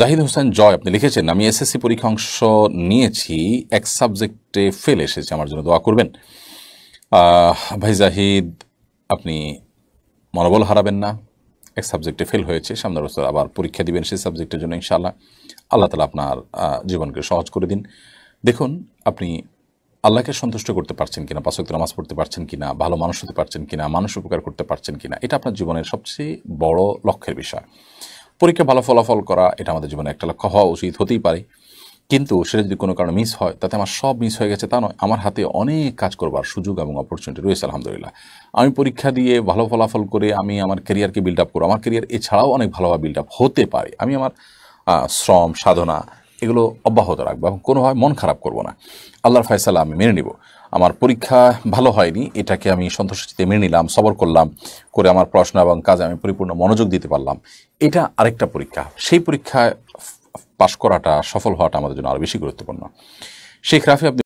জাহিদ হোসেন জয় আপনি লিখেছেন, আমি এসএসসি পরীক্ষা অংশ নিয়েছি, এক সাবজেক্টে ফেল এসেছে, আমার জন্য দোয়া করবেন। ভাই জাহিদ, আপনি মনোবল হারাবেন না। এক সাবজেক্টে ফেল হয়েছে, সামনের বছর আবার পরীক্ষা দিবেন সেই সাবজেক্টের জন্য ইনশাআল্লাহ। আল্লাহ তালা আপনার জীবনকে সহজ করে দিন। দেখুন, আপনি আল্লাহকে সন্তুষ্ট করতে পারছেন কিনা, পাঁচ ওয়াক্ত নামাজ পড়তে পারছেন কিনা, ভালো মানুষ হতে পারছেন কিনা, মানুষ উপকার করতে পারছেন কিনা, এটা আপনার জীবনের সবচেয়ে বড় লক্ষ্যের বিষয়। পরীক্ষা ভালো ফলাফল করা এটা আমাদের জীবনে একটা লক্ষ্য হওয়া উচিত, হতেই পারে, কিন্তু সেটা যদি কোনো কারণে মিস হয় তাতে আমার সব মিস হয়ে গেছে তা নয়। আমার হাতে অনেক কাজ করবার সুযোগ এবং অপরচুনিটি রয়েছে আলহামদুলিল্লাহ। আমি পরীক্ষা দিয়ে ভালো ফলাফল করে আমি আমার ক্যারিয়ারকে বিল্ড আপ করবো, আমার ক্যারিয়ার এছাড়াও অনেক ভালোভাবে বিল্ড আপ হতে পারে। আমি আমার শ্রম সাধনা এগুলো অব্যাহত রাখবো এবং কোনোভাবে মন খারাপ করব না। আল্লাহর ফয়সালা আমি মেনে নিব। আমার পরীক্ষা ভালো হয়নি, এটাকে আমি সন্তুষ্টিতে মেনে নিলাম, সবর করলাম, করে আমার পড়াশোনা এবং কাজে আমি পরিপূর্ণ মনোযোগ দিতে পারলাম। এটা আরেকটা পরীক্ষা। সেই পরীক্ষায় পাশ করাটা, সফল হওয়াটা আমাদের জন্য আরও বেশি গুরুত্বপূর্ণ। শেখ রাফি, আপনি